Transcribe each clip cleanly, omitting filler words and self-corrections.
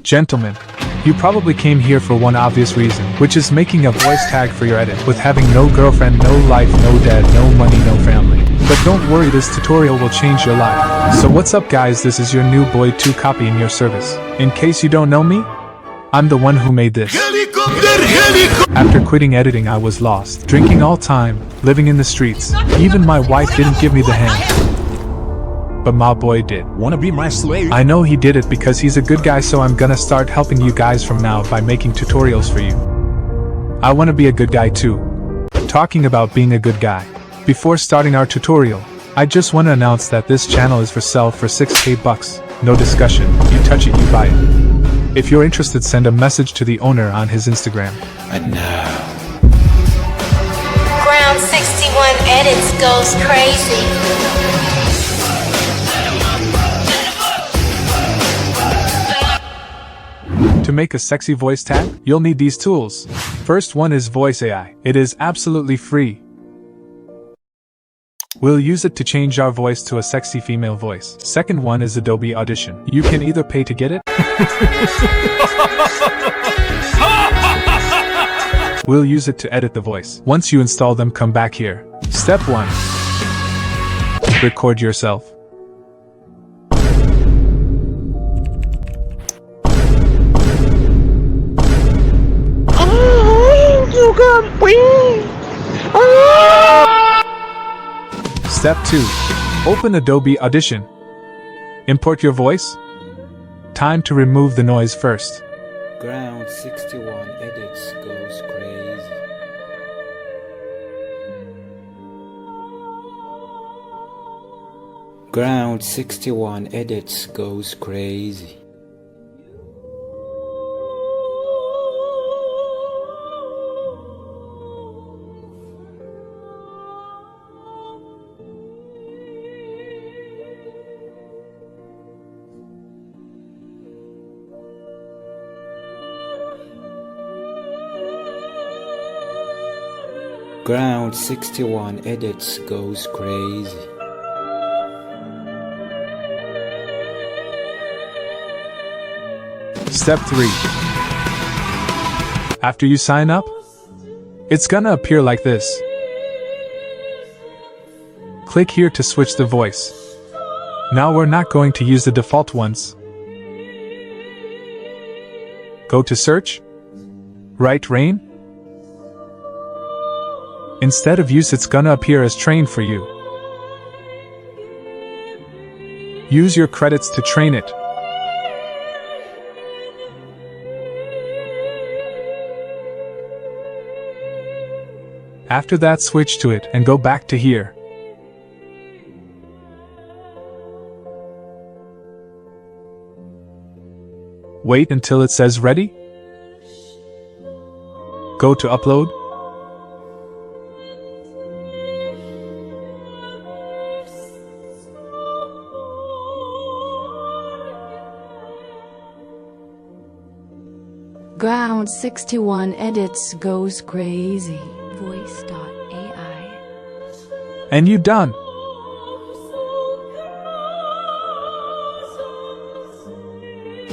Gentlemen, you probably came here for one obvious reason, which is making a voice tag for your edit. With having no girlfriend, no life, no dad, no money, no family. But don't worry, this tutorial will change your life. So what's up guys, this is your new boy 2 copying your service. In case you don't know me, I'm the one who made this. After quitting editing I was lost, drinking all time, living in the streets. Even my wife didn't give me the hand. But my boy did. Wanna be my slave? I know he did it because he's a good guy, so I'm gonna start helping you guys from now by making tutorials for you. I wanna be a good guy too. Talking about being a good guy. Before starting our tutorial, I just wanna announce that this channel is for sale for 6k bucks. No discussion, you touch it, you buy it. If you're interested, send a message to the owner on his Instagram. And now, Ground 61 Edits goes crazy. To make a sexy voice tag, you'll need these tools. First one is Voice AI. It is absolutely free. We'll use it to change our voice to a sexy female voice. Second one is Adobe Audition. You can either pay to get it. We'll use it to edit the voice. Once you install them, come back here. Step 1. Record yourself. Step 2. Open Adobe Audition. Import your voice. Time to remove the noise first. Ground 61 Edits goes crazy. Ground 61 Edits goes crazy. Ground 61 Edits goes crazy. Step 3. After you sign up, it's gonna appear like this. Click here to switch the voice. Now we're not going to use the default ones. Go to search. Write Rain. Instead of use, it's gonna appear as train for you. Use your credits to train it. After that, switch to it and go back to here. Wait until it says ready. Go to upload. Ground 61 Edits goes crazy. Voice.ai. And you done.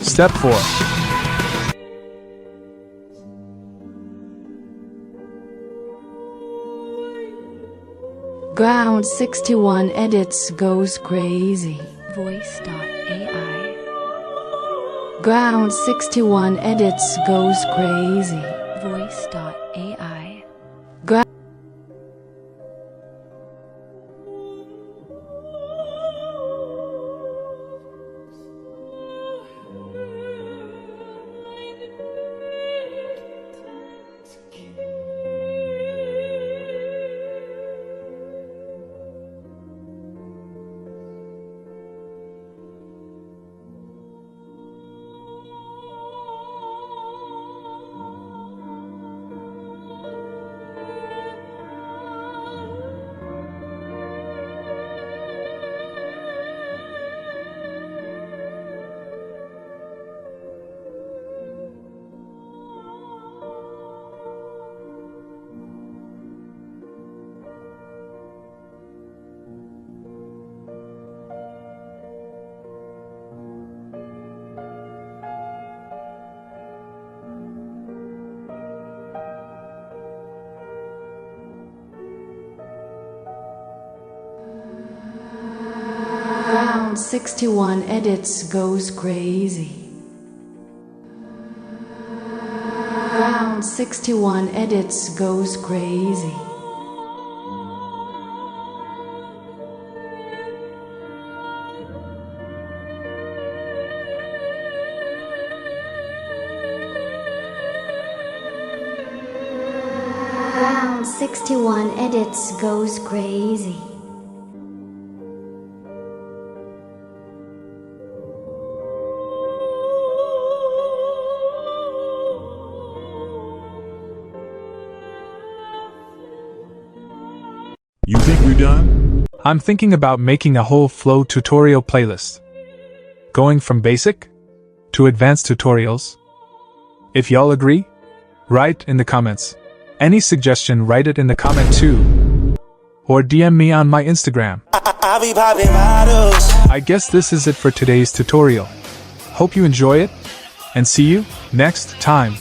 Step 4. Ground 61 Edits goes crazy. Voice.ai. Ground 61 Edits goes crazy. Voice.ai. Round 61 edits goes crazy. Round 61 edits goes crazy. Round 61 edits goes crazy. You think we're done? I'm thinking about making a whole flow tutorial playlist. Going from basic to advanced tutorials. If y'all agree, write in the comments. Any suggestion, write it in the comment too. Or DM me on my Instagram. I be popping bottles. I guess this is it for today's tutorial. Hope you enjoy it, and see you next time.